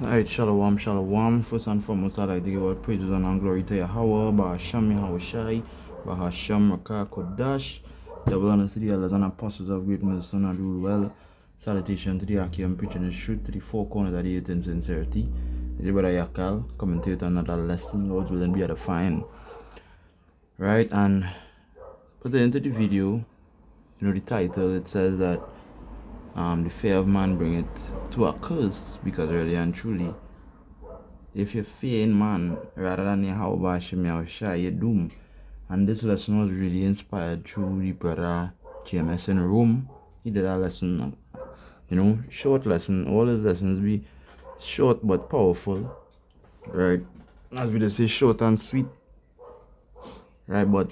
Alright, shalom, shalom. First and foremost, I'd like to give all praises and glory to Yahweh, Bahasham Yahushai, Bahasham Rakah Kodash, double honor to the elders and apostles of great medicine and rule well. Salutation to the Akim preaching the truth to the four corners of the earth in sincerity. The brother Yakal, commentate another lesson, Lord willing, be edifying. Right, and put it into the video, the title, it says that the fear of man bring it to a curse, because really and truly, if you fear in man rather than Yahweh Hashem Yahushua, you're doomed. And this lesson was really inspired through the brother JMS in Rome. He did a lesson, short lesson. All his lessons be short but powerful, right? As we just say, short and sweet, right? But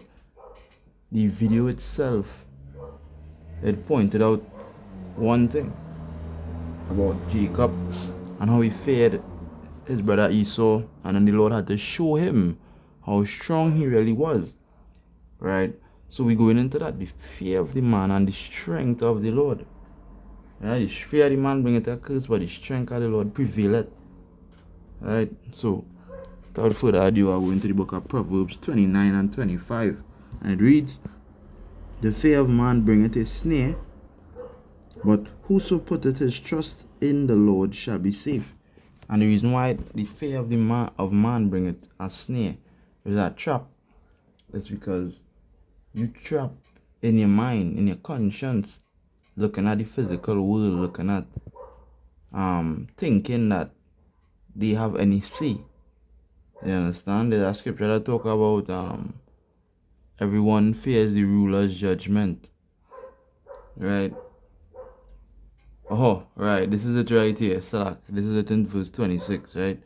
the video itself, it pointed out one thing about Jacob and how he feared his brother Esau, and then the Lord had to show him how strong he really was, right? So we're going into that, the fear of the man and the strength of the Lord. Right? The fear of the man bringeth a curse, but the strength of the Lord prevaileth. Right? So, without further ado, I'll go into the book of Proverbs 29 and 25. And it reads, "The fear of man bringeth a snare, but whoso putteth his trust in the Lord shall be safe." And the reason why the fear of man bringeth a snare, is a trap, is because you trap in your mind, in your conscience, looking at the physical world, looking at thinking that they have any say. You understand? There's a scripture that talk about everyone fears the ruler's judgment. Right? Oh, right. This is it right here. Salak. This is it in verse 26, right?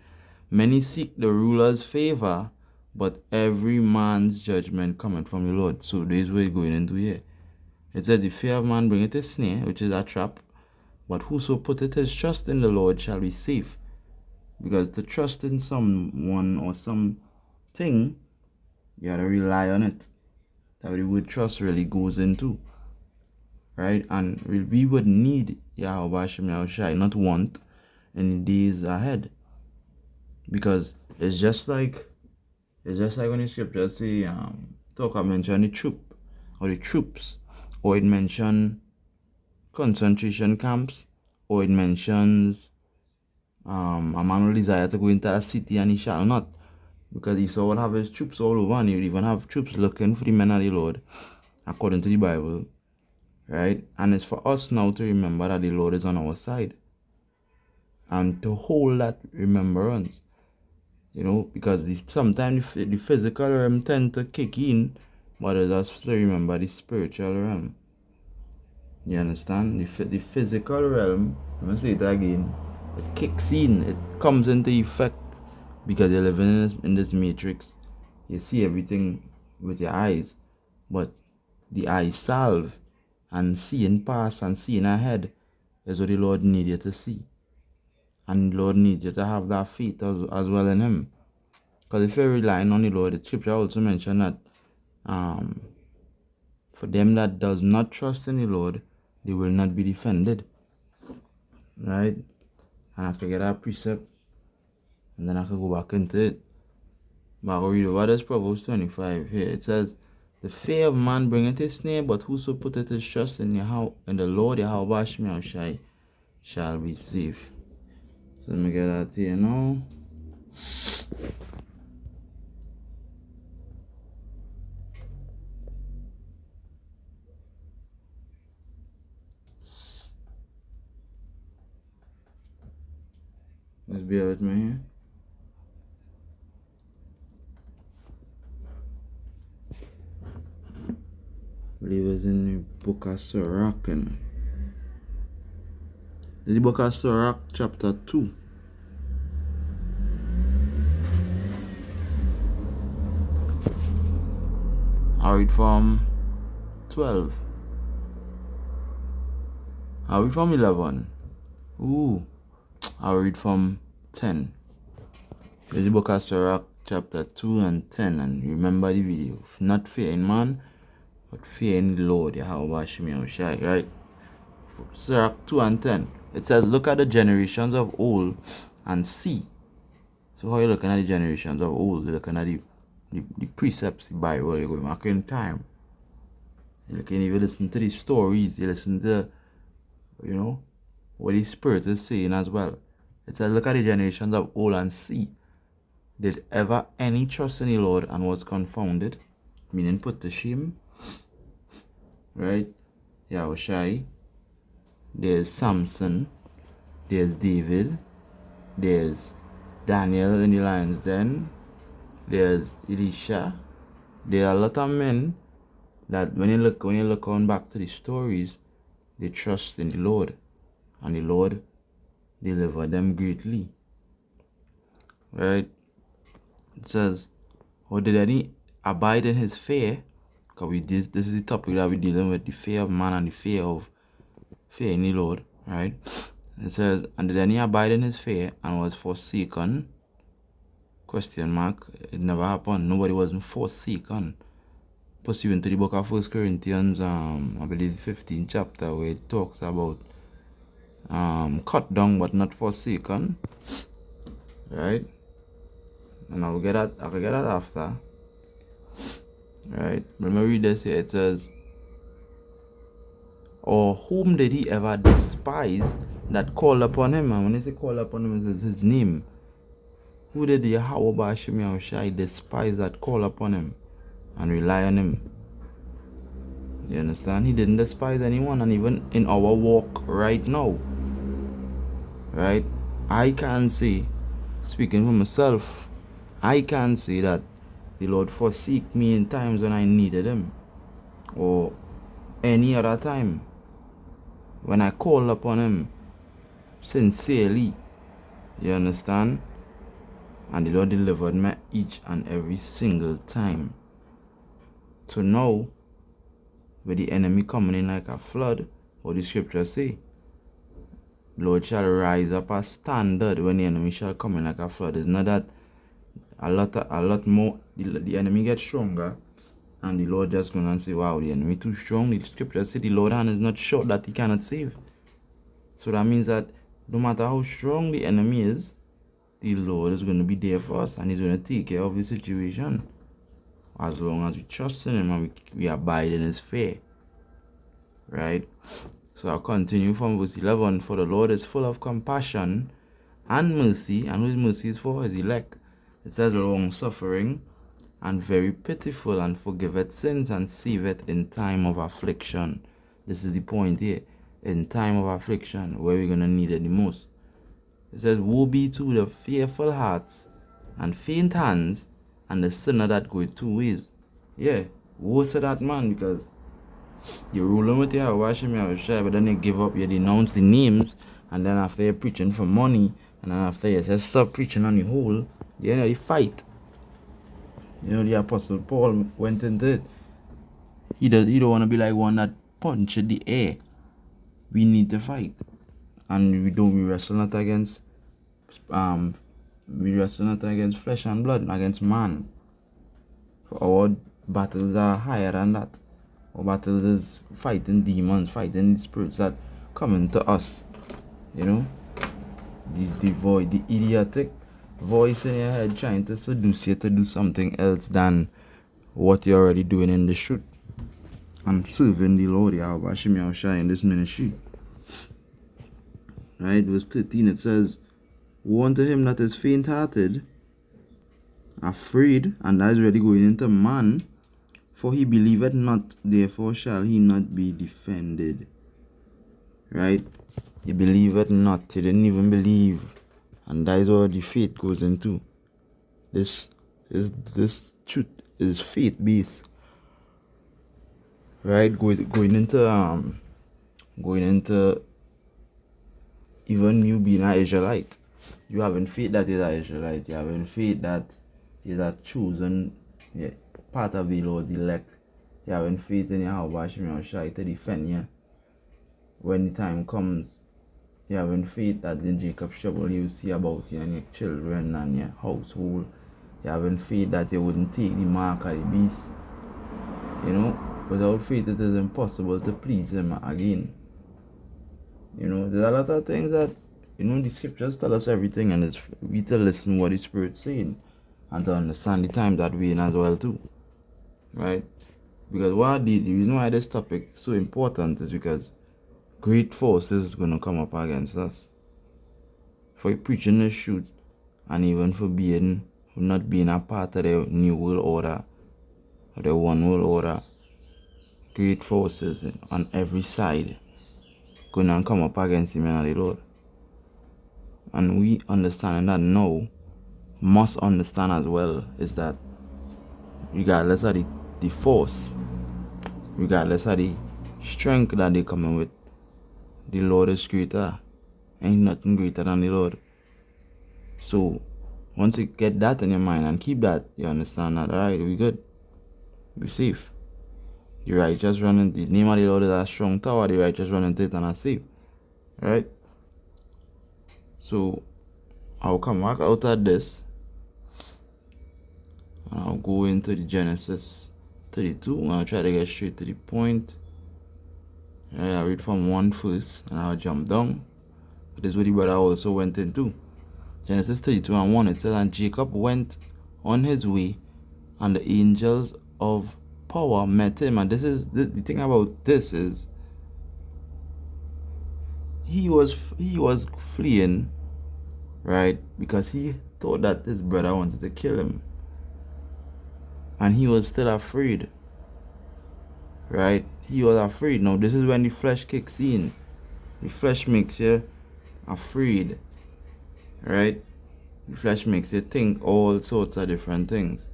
"Many seek the ruler's favor, but every man's judgment cometh from the Lord." So this is what we're going into here. It says, "The fear of man bringeth a snare," which is a trap, "but whoso putteth his trust in the Lord shall be safe." Because to trust in someone or something, you gotta rely on it. That's what the word trust really goes into. Right? And we would need Yahweh Hashem Yahushai, not want, in the days ahead. Because it's just like when the scripture say talk about mention the troop or the troops, or it mention concentration camps, or it mentions a man will desire to go into a city and he shall not, because Esau would have his troops all over, and he would even have troops looking for the men of the Lord, according to the Bible, right? And it's for us now to remember that the Lord is on our side, and to hold that remembrance, because sometimes the physical realm tend to kick in, but it's us to remember the spiritual realm. You understand? The physical realm, I'm going to say it again, it kicks in, it comes into effect, because you're living in this matrix. You see everything with your eyes, but the eye salve and seeing past and seeing ahead is what the Lord needs you to see. And the Lord needs you to have that faith as well in Him. Because if you're relying on the Lord, the scripture also mentioned that for them that does not trust in the Lord, they will not be defended. Right? And I could get that precept, and then I could go back into it. But I'll read over this Proverbs 25 here. It says, "The fear of man bringeth a snare, but whoso putteth his trust in the Lord Yahweh Hashem Yahushai shall be safe." So let me get that here now. Just bear with me here. I believe it's in the book of Sirach. The book of Sirach, chapter 2. I read from 12. I read from 11. I read from 10. The book of Sirach, chapter 2 and 10. And remember the video. Not fearing man, but fearing the Lord, Yahweh Hashem Yahushai, right? Sirach 2 and 10. It says, "Look at the generations of old, and see. So how you looking at the generations of old, you're looking at the precepts, the Bible, you're going back in time. You're looking, if you listen to the stories, you listen to, what the Spirit is saying as well. It says, look at the generations of old and see. Did ever any trust in the Lord and was confounded? Meaning put to shame. Right? Yahushai. There's Samson. There's David. There's Daniel in the lion's den. There's Elisha. There are a lot of men that when you look on back to the stories, they trust in the Lord. And the Lord delivered them greatly. Right? It says, or did any abide in his fear? Because this is the topic that we're dealing with, the fear of man and the fear in the Lord, right? It says, and did any abide in his fear and was forsaken? Question mark. It never happened. Nobody wasn't forsaken. Pursuant to the book of 1 Corinthians, I believe the 15th chapter, where it talks about cut down but not forsaken. Right? And I'll get that after. Right? When we read this here, it says, or whom did he ever despise that called upon him? And when they say call upon him, it says his name. Who did Yahweh Ba'ashem Yahushai despise that call upon him and rely on him? You understand? He didn't despise anyone, and even in our walk right now. Right? I can say, speaking for myself, I can say that the Lord forsake me in times when I needed him. Or any other time. When I call upon him sincerely. You understand? And the Lord delivered me each and every single time. So now, with the enemy coming in like a flood, what the scripture say? Lord shall rise up a standard when the enemy shall come in like a flood. It's not that a lot more, the enemy gets stronger, and the Lord just going and say, wow, the enemy too strong. The scripture say the Lord hand is not short that he cannot save. So that means that no matter how strong the enemy is, the Lord is going to be there for us, and he's going to take care of the situation. As long as we trust in him and we abide in his fear. Right? So I'll continue from verse 11. For the Lord is full of compassion and mercy, and whose mercy is for his elect. It says long suffering and very pitiful, and forgiveth sins and saveth in time of affliction. This is the point here. In time of affliction, where we're going to need it the most. It says, woe be to the fearful hearts and faint hands, and the sinner that goeth 2 ways. Yeah, woe to that man, because you're ruling with your Yahushai, but then you give up, you denounce the names, and then after you're preaching for money, and then after you say stop preaching on the whole, the end of the fight. The Apostle Paul went into it. He don't want to be like one that punched the air. We need to fight. And we wrestle not against flesh and blood, against man. For our battles are higher than that. Our battles is fighting demons, fighting the spirits that come into us. The idiotic voice in your head trying to seduce you to do something else than what you're already doing in the truth. And serving the Lord Yahweh Ba'ashem Yahushai in this ministry. Right, verse 13, it says, woe unto him that is faint-hearted, afraid, and that is ready going into man, for he believeth not, therefore shall he not be defended. Right? He believeth not, he didn't even believe, and that is what the faith goes into. This truth is faith-based. Right? Going into even you being an Israelite, you having faith that is an Israelite, you having faith that is a chosen part of the Lord's elect, you having faith in Yahweh Ba'ashem Yahushai to defend you. When the time comes, you having faith that in Jacob's trouble you will see about you and your children and your household. You having faith that you wouldn't take the mark of the beast. Without faith it is impossible to please him again. There's a lot of things that the scriptures tell us everything, and it's we to listen what the Spirit's saying and to understand the time that we're in as well too, right? Because the reason why this topic is so important is because great forces is gonna come up against us for preaching the truth, and even for not being a part of the new world order or the one world order. Great forces on every side gonna come up against the men of the Lord. And we understand that now, must understand as well, is that regardless of the force, regardless of the strength that they coming with, the Lord is greater. Ain't nothing greater than the Lord. So once you get that in your mind and keep that, you understand that, alright, we good. We safe. The righteous run in the name of the Lord is a strong tower, the righteous run into it and are safe. Right? So I'll come back out of this and I'll go into the Genesis 32 and I'll try to get straight to the point. Right, I'll read from 1 first and I'll jump down. But this is what the brother also went into. Genesis 32 and 1, it says, and Jacob went on his way, and the angels of power met him. And this is the thing about this is he was fleeing, right, because he thought that his brother wanted to kill him, and he was still afraid, right? He was afraid. Now this is when the flesh kicks in. The flesh makes you afraid, right? The flesh makes you think all sorts of different things,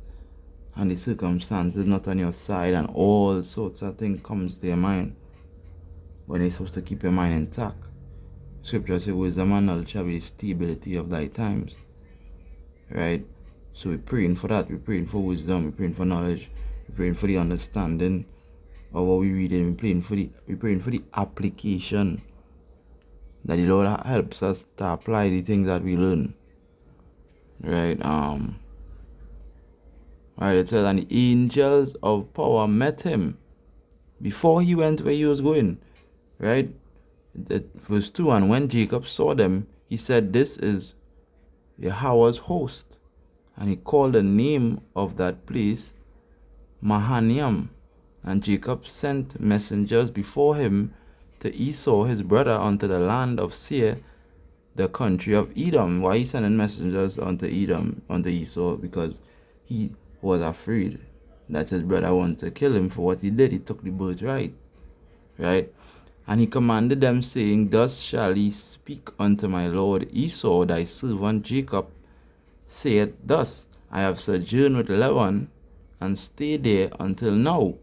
and the circumstances not on your side, and all sorts of things comes to your mind when you're supposed to keep your mind intact. Scripture says, wisdom and knowledge shall be the stability of thy times, right? So we're praying for that. We're praying for wisdom. We're praying for knowledge. We're praying for the understanding of what we read. We're praying for the application, that the Lord helps us to apply the things that we learn. Right? Right, it says, and the angels of power met him before he went where he was going. Right? Verse 2, and when Jacob saw them, he said, this is Yahweh's host. And he called the name of that place Mahanaim. And Jacob sent messengers before him to Esau his brother unto the land of Seir, the country of Edom. Why he sending messengers unto Esau? Because he was afraid that his brother wanted to kill him for what he did. He took the birthright, right? And he commanded them, saying, thus shall ye speak unto my lord Esau, thy servant Jacob saith thus, I have sojourned with Laban, and stayed there until now.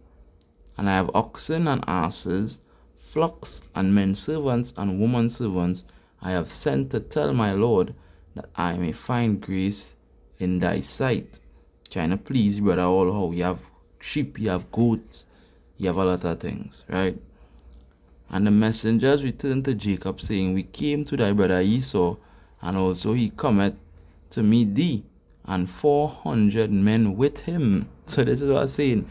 And I have oxen and asses, flocks and men servants and woman servants. I have sent to tell my lord that I may find grace in thy sight. Trying to please brother all how you have sheep, you have goats, you have a lot of things, right? And the messengers returned to Jacob, saying, we came to thy brother Esau, and also he cometh to meet thee, and 400 men with him. So this is what I'm saying.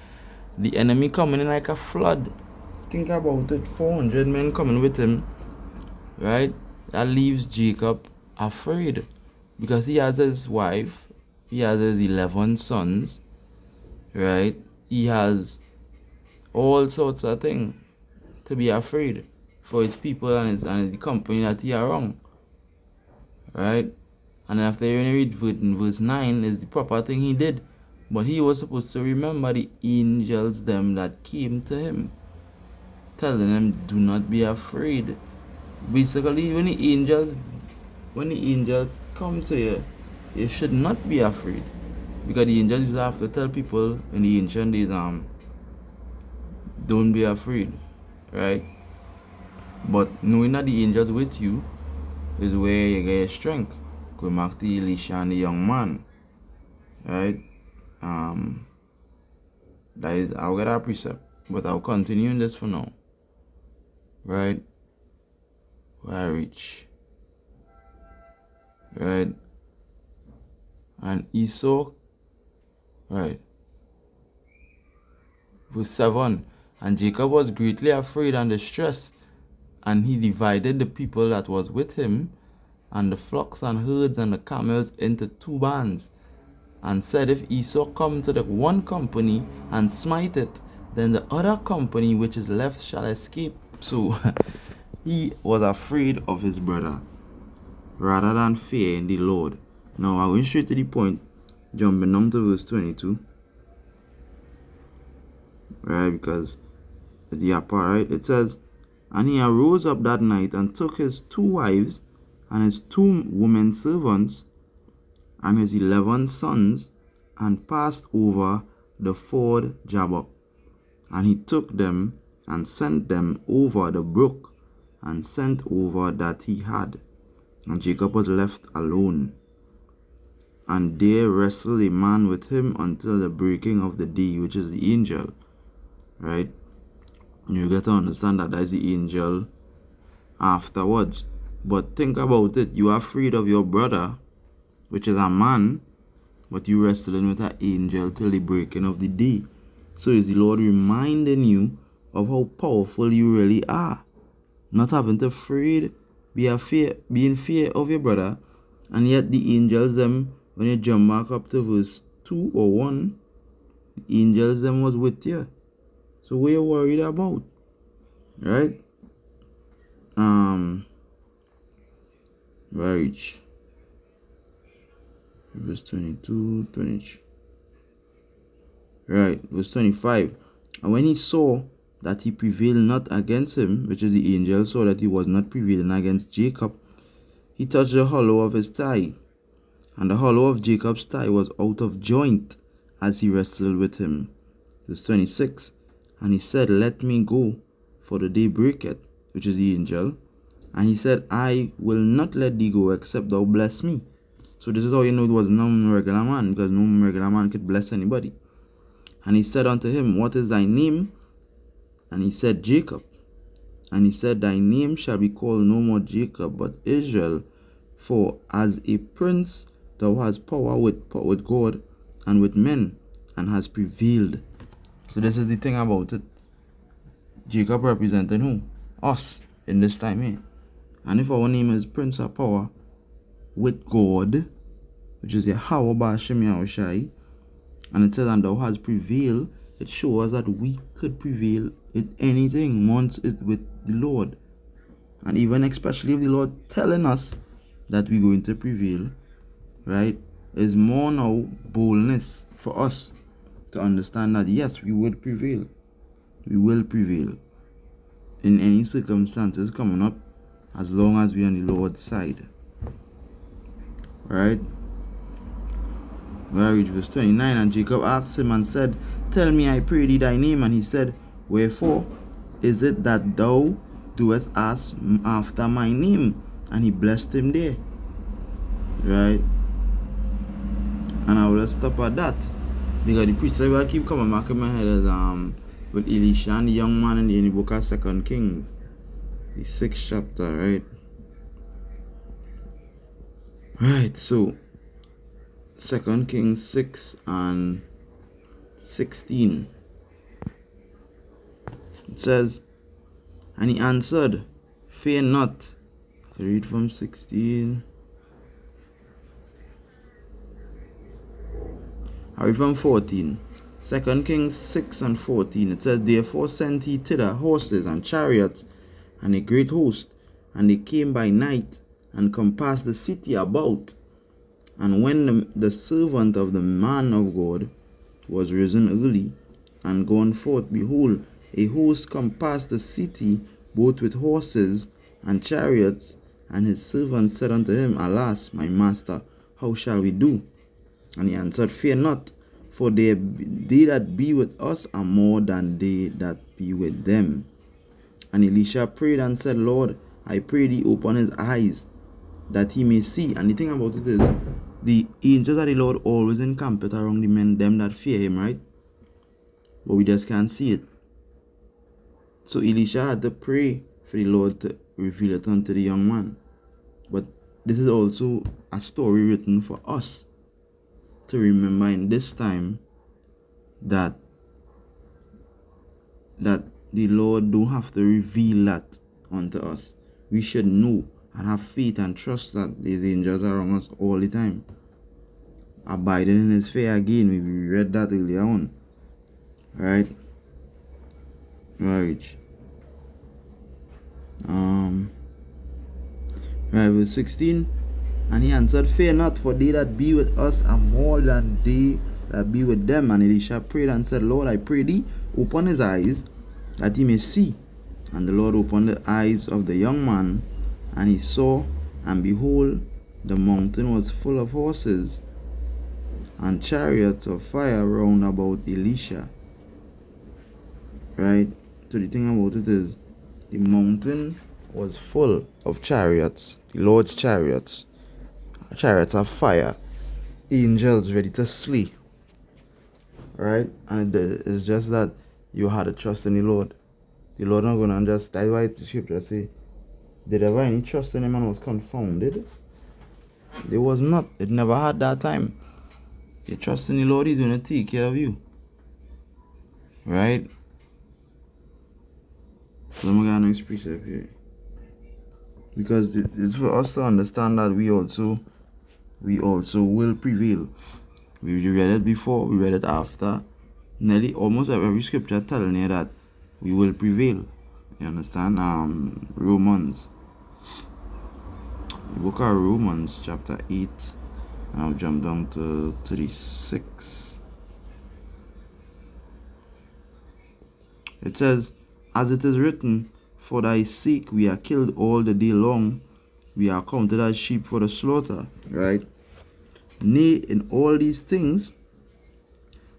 The enemy coming in like a flood. Think about it. 400 men coming with him, right? That leaves Jacob afraid, because he has his wife, he has his 11 sons, right? He has all sorts of things to be afraid for his people and the company that he are wrong, right? And after you read verse 9 is the proper thing he did. But he was supposed to remember the angels them that came to him, telling him, do not be afraid. Basically, when the angels come to you, you should not be afraid. Because the angels used to have to tell people in the ancient days, don't be afraid, right? But knowing that the angels with you is where you get your strength. Go back to Elisha and the young man, right? That is, I'll get a precept, but I'll continue in this for now, right? Where I reach, right? And Esau, right? Verse 7, and Jacob was greatly afraid and distressed, and he divided the people that was with him, and the flocks and herds and the camels into two bands, and said, if Esau come to the one company and smite it, then the other company which is left shall escape. So he was afraid of his brother rather than fear in the Lord. Now I'm going straight to the point, jumping down to verse 22. Right, because the upper, right, it says, and he arose up that night and took his 2 wives and his 2 women servants and his 11 sons and passed over the ford Jabbok. And he took them and sent them over the brook and sent over that he had. And Jacob was left alone. And there wrestled a man with him until the breaking of the day, which is the angel. Right? You got to understand that is the angel afterwards. But think about it. You are afraid of your brother, which is a man, but you wrestling with an angel till the breaking of the day. So is the Lord reminding you of how powerful you really are. Not having to be in fear of your brother. And yet the angels them, when you jump back up to verse 2 or 1, the angels them was with you. So what are you worried about? Right? Right. Verse 22, 23. Right, verse 25. And when he saw that he prevailed not against him, which is the angel saw that he was not prevailing against Jacob, he touched the hollow of his thigh. And the hollow of Jacob's thigh was out of joint as he wrestled with him. Verse 26. And he said, let me go, for the day breaketh, which is the angel. And he said, I will not let thee go, except thou bless me. So this is how you know it was no regular man, because no regular man could bless anybody. And he said unto him, what is thy name? And he said, Jacob. And he said, thy name shall be called no more Jacob, but Israel, for as a prince thou hast power with God and with men, and has prevailed. So this is the thing about it. Jacob representing who? Us in this time here. And if our name is Prince of Power with God, which is Yahweh Ba'Shem Yahushai, and it says, and thou hast prevailed, it shows that we could prevail in anything once it with the Lord. And even especially if the Lord telling us that we're going to prevail, right, is more now boldness for us to understand that yes, we will prevail. We will prevail in any circumstances coming up, as long as we're on the Lord's side. Right? Where read verse 29. And Jacob asked him and said, tell me, I pray thee, thy name. And he said, wherefore is it that thou doest ask after my name? And he blessed him there. Right? And I will stop at that, because the precept will keep coming back in my head as with Elisha and the young man in the book of 2 Kings, the 6th chapter, right? Right, so 2 Kings 6 and 16. It says, and he answered, fear not. I read from 16. I read from 14. 2 Kings 6 and 14. It says, therefore sent he thither horses and chariots and a great host, and they came by night and compassed the city about. And when the servant of the man of God was risen early and gone forth, behold, a host compassed the city both with horses and chariots. And his servant said unto him, alas, my master, how shall we do? And he answered, fear not, for they that be with us are more than they that be with them. And Elisha prayed and said, Lord, I pray thee, open his eyes, that he may see. And the thing about it is, the angels of the Lord always encamp it around the men, them that fear him, right? But we just can't see it. So Elisha had to pray for the Lord to reveal it unto the young man. But this is also a story written for us to remember in this time that the Lord don't have to reveal that unto us. We should know and have faith and trust that these angels are around us all the time. Abiding in his fear again, we read that earlier on. Right? Right. Right, verse 16. And he answered, Fear not, for they that be with us are more than they that be with them. And Elisha prayed and said, Lord, I pray thee, open his eyes, that he may see. And the Lord opened the eyes of the young man, and he saw, and behold, the mountain was full of horses, and chariots of fire round about Elisha. Right? So the thing about it is, the mountain was full of chariots, the Lord's chariots of fire, angels ready to slay. Right? And it's just that you had to trust in the Lord. The Lord not gonna just, that's why the scripture say, did ever any trust in him and was confounded? There was not. It never had that time. You trust in the Lord, he's gonna take care of you. Right? So I'm gonna next precept here. Because it's for us to understand that we also will prevail. We read it before, we read it after. Nearly almost every scripture telling you that we will prevail. You understand? Romans. The book of Romans, chapter 8. And I'll jump down to 36. It says, As it is written, For thy sake we are killed all the day long. We are counted as sheep for the slaughter. Right? Nay, in all these things,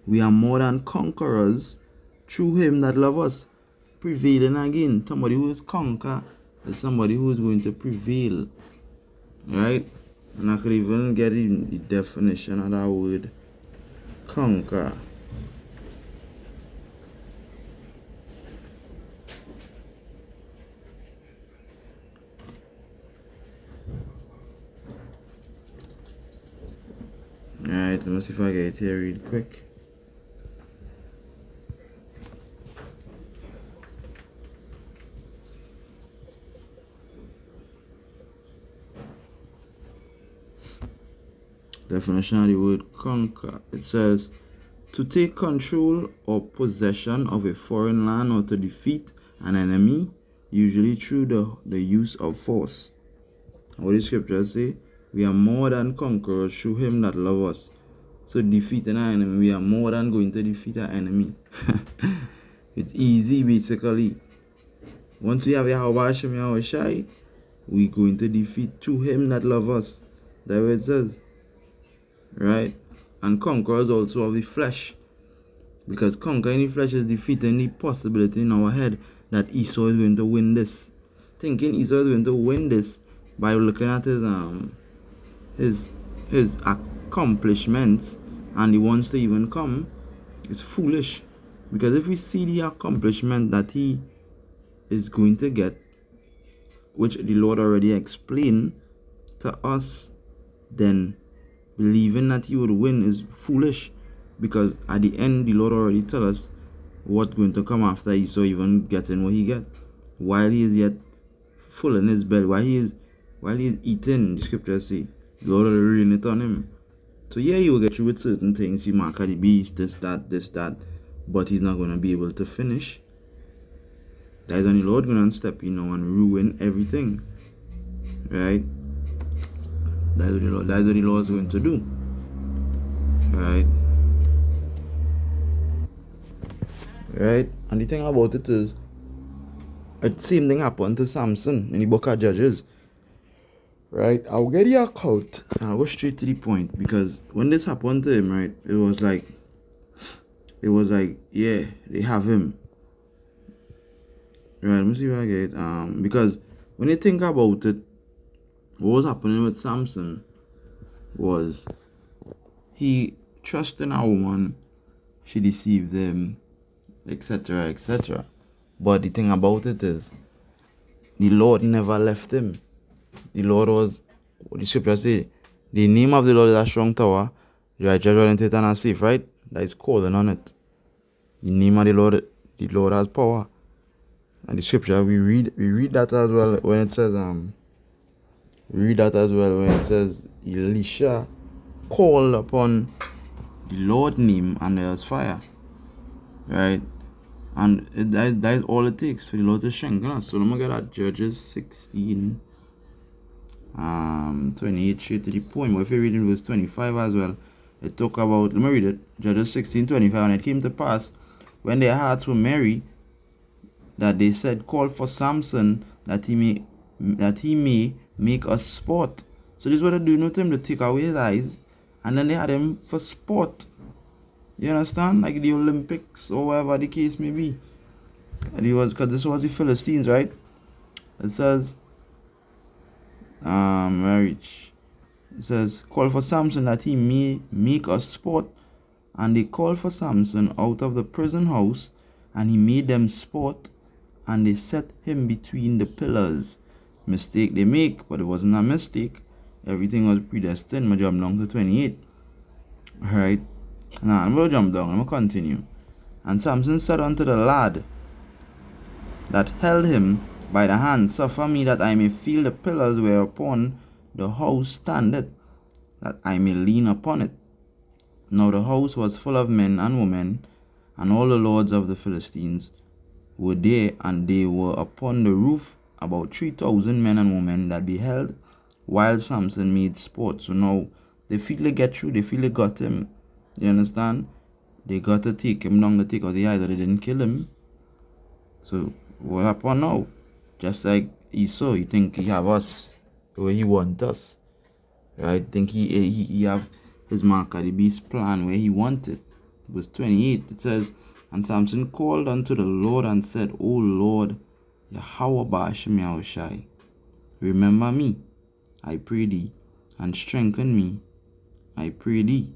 we are more than conquerors through him that love us. Prevailing again. Somebody who is conquer is somebody who is going to prevail. Right? And I could even get in the definition of that word, conquer. Alright, let me see if I get it here real quick. Definition of the word conquer. It says, to take control or possession of a foreign land or to defeat an enemy, usually through the use of force. What the scriptures say? We are more than conquerors through him that love us. So defeating our enemy, we are more than going to defeat our enemy. It's easy basically. Once we have Yahweh Hashem Yahweh Shai, we're going to defeat through him that love us. That's what it says. Right? And conquerors also of the flesh. Because conquering the flesh is defeating the possibility in our head that Esau is going to win this. Thinking Esau is going to win this by looking at his accomplishments and he wants to even come is foolish. Because if we see the accomplishment that he is going to get, which the Lord already explained to us, then believing that he would win is foolish. Because at the end, the Lord already tell us what's going to come after Esau even getting what he get. While he is yet full in his belly, while he is eating, the scriptures say, the Lord will rain it on him. So yeah, he will get through with certain things. He mark the beast, this, that. But he's not going to be able to finish. That is when the Lord going to step, and ruin everything. Right? That's what the Lord is going to do. Right? Right? And the thing about it is, the same thing happened to Samson in the book of Judges. Right? I'll get the account and I'll go straight to the point. Because when this happened to him, right, it was like, yeah, they have him. Right, let me see if I get it. Because when you think about it, what was happening with Samson was he trusted a woman, she deceived him, etc., etc. But the thing about it is, the Lord never left him. The Lord was, what the scripture say, the name of the Lord is a strong tower, the righteous run into it and are safe, right? That is calling on it. The name of the Lord has power. And the scripture, we read that as well when it says, Read that as well when it says Elisha called upon the Lord's name and there was fire. Right? And that is all it takes for the Lord to shrink. So let me get at Judges 16, 28 straight to the point. But if you read in verse 25 as well, it talk about, let me read it, Judges 16:25. And it came to pass, when their hearts were merry, that they said, call for Samson, that he may make us sport. So this is what they do, not him to take away his eyes, and then they had him for sport. You understand? Like the Olympics or whatever the case may be. And he was, because this was the Philistines, right? It says, marriage. It says, call for Samson that he may make us sport. And they called for Samson out of the prison house, and he made them sport, and they set him between the pillars. Mistake they make, but it wasn't a mistake. Everything was predestined. I jump down to 28. Alright. Now I'm going to jump down. I'm going to continue. And Samson said unto the lad that held him by the hand, suffer me that I may feel the pillars whereupon the house standeth, that I may lean upon it. Now the house was full of men and women, and all the lords of the Philistines were there, and they were upon the roof, about 3,000 men and women that beheld, while Samson made sport. So now they feel they get through, they feel they got him. You understand? They got to take him down, to take out the eyes, but they didn't kill him. So what happened now? Just like Esau, he think he have us where he want us. Right? Think he have his mark of the beast plan where he wanted. Verse 28, it says, and Samson called unto the Lord and said, O Lord, Yahweh Ba'ashem Yahushai, remember me, I pray thee, and strengthen me, I pray thee,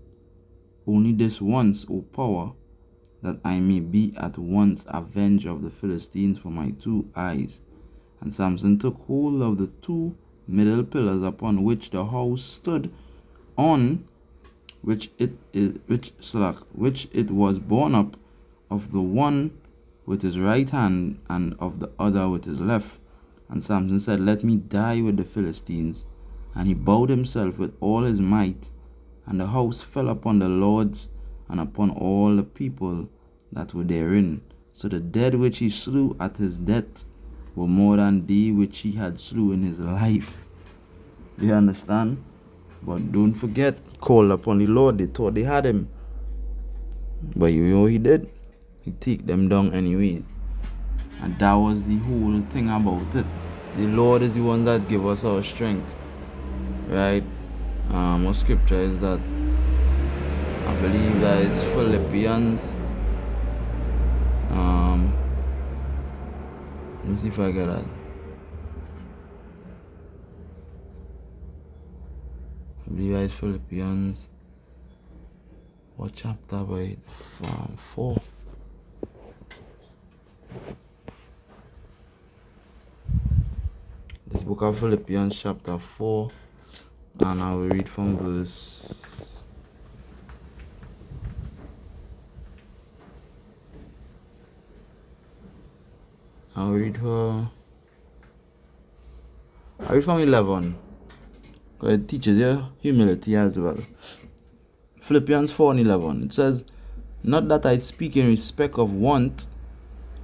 only this once, O power, that I may be at once avenged of the Philistines for my 2 eyes. And Samson took hold of the 2 middle pillars upon which the house stood, on which it was borne up, of the one with his right hand, and of the other with his left. And Samson said, let me die with the Philistines. And he bowed himself with all his might, and the house fell upon the lords and upon all the people that were therein. So the dead which he slew at his death were more than they which he had slew in his life. You understand? But don't forget, he called upon the Lord. They thought they had him, but you know what he did? He take them down anyway. And that was the whole thing about it. The Lord is the one that give us our strength. Right? What scripture is that? I believe that it's Philippians. Let me see if I get that. I believe that it's Philippians. What chapter by 4? This book of Philippians chapter 4, and I will read from verse 11, because it teaches you humility as well. Philippians 4:11, it says, not that I speak in respect of want,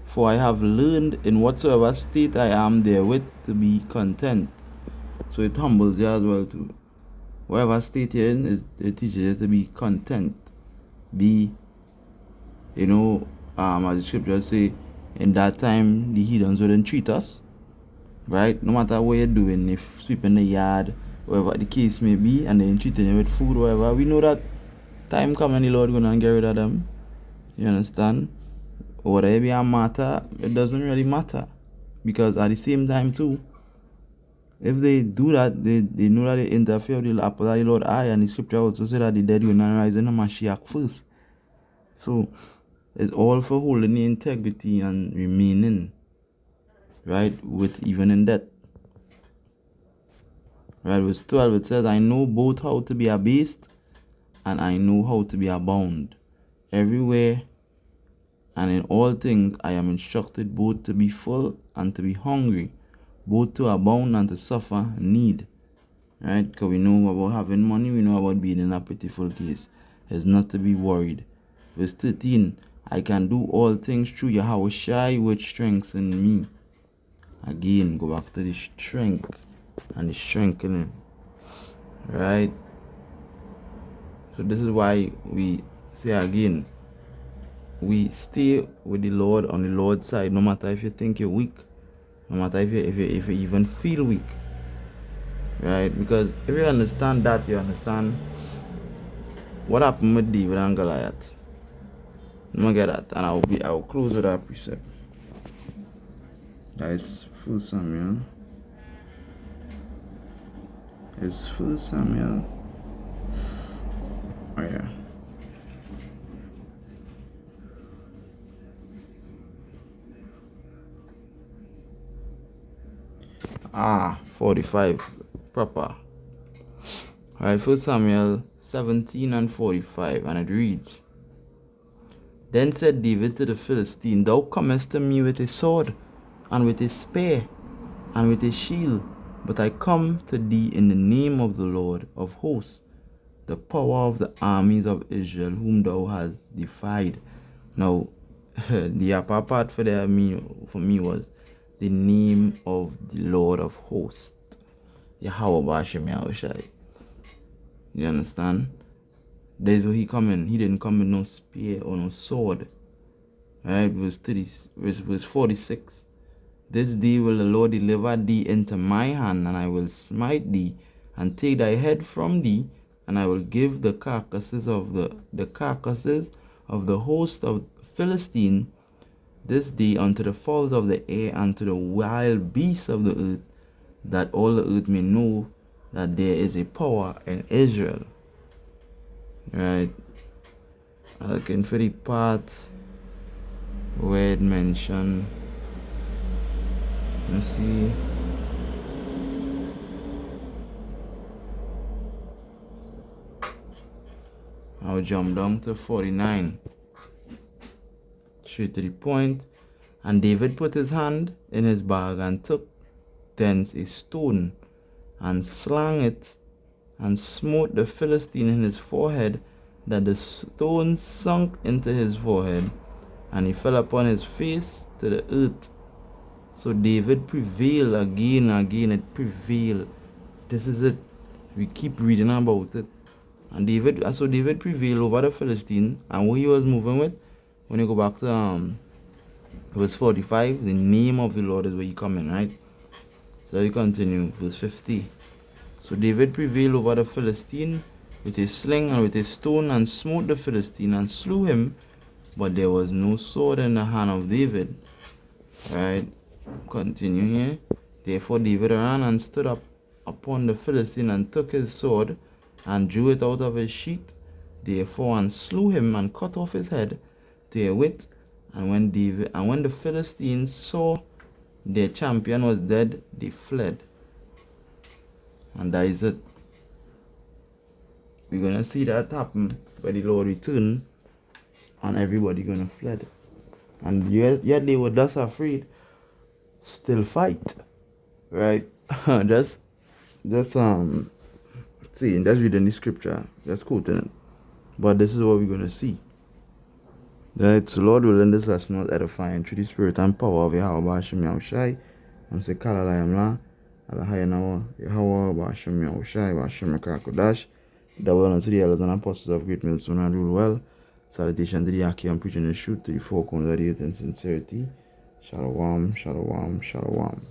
for I have learned in whatsoever state I am therewith to be content. So it humbles you as well too. Whatever state you're in, it teaches you to be content. Be, as the scriptures say, in that time the heathens wouldn't treat us. Right? No matter what you're doing, if sweeping the yard, whatever the case may be, and then treating you with food, whatever, we know that time coming, the Lord gonna get rid of them. You understand? Whether it be a matter, it doesn't really matter. Because at the same time too, if they do that, they know that they interfere with the apple of the Lord's eye, and the scripture also said that the dead will not rise in the Mashiach first. So it's all for holding the integrity and remaining, right, with even in death. Right, verse 12, it says, I know both how to be abased, and I know how to be abound. Everywhere and in all things I am instructed both to be full and to be hungry, both to abound and to suffer need. right? Because we know about having money, we know about being in a pitiful case. It's not to be worried. Verse 13, I can do all things through Yahweh Shai, which strengthens me. Again, go back to the strength and the strengthening, right? So this is why we say again, we stay with the Lord on the Lord's side, no matter if you think you're weak, no matter if you even feel weak, right? Because if you understand that, you understand what happened with David and Goliath. I'm gonna get that, and I'll close with that precept. That is 1 Samuel. It's 1 Samuel. Oh yeah. Ah, 45. Proper. Alright, 1 Samuel 17 and 45, and it reads, Then said David to the Philistine, Thou comest to me with a sword, and with a spear, and with a shield, but I come to thee in the name of the Lord of hosts, the power of the armies of Israel, whom thou hast defied. Now, the upper part for me was the name of the Lord of hosts, Yahweh Bashem Yahushai. You understand? There's where he come in. He didn't come with no spear or no sword. Right? Verse 46. This day will the Lord deliver thee into my hand, and I will smite thee, and take thy head from thee, and I will give the carcasses of the host of Philistine this day unto the fowls of the air and to the wild beasts of the earth, that all the earth may know that there is a power in Israel. Right? Looking for the part where it mentioned. Let's see. I'll jump down to 49. Straight to the point. And David put his hand in his bag and took thence a stone and slang it and smote the Philistine in his forehead, that the stone sunk into his forehead, and he fell upon his face to the earth. So David prevailed again, it prevailed. This is it. We keep reading about it. And David prevailed over the Philistine, and what he was moving with, when you go back to verse 45, the name of the Lord is where you come in, right? So you continue, verse 50. So David prevailed over the Philistine with a sling and with a stone, and smote the Philistine and slew him, but there was no sword in the hand of David. Right? Continue here. Therefore David ran and stood up upon the Philistine, and took his sword, and drew it out of his sheath, therefore, and slew him, and cut off his head therewith. And when the Philistines saw their champion was dead, they fled. And that is it. We're gonna see that happen when the Lord return, and everybody gonna fled. And yet they were thus afraid, still fight. Right? just see, that's reading the scripture. That's quoting it. But this is what we're gonna see. Right? So Lord will end this lesson was edifying through the spirit and power of Yahweh Bashem Yahushai. And say Kalalayam La Alahayanawa Yahweh Bashem Yahushai Bashem Kodash. Double honor to the elders and apostles of Great Millstone and rule well. Salutation to the Aki and preaching the truth to the four corners of the earth in sincerity. Shalom, shalom, shalom.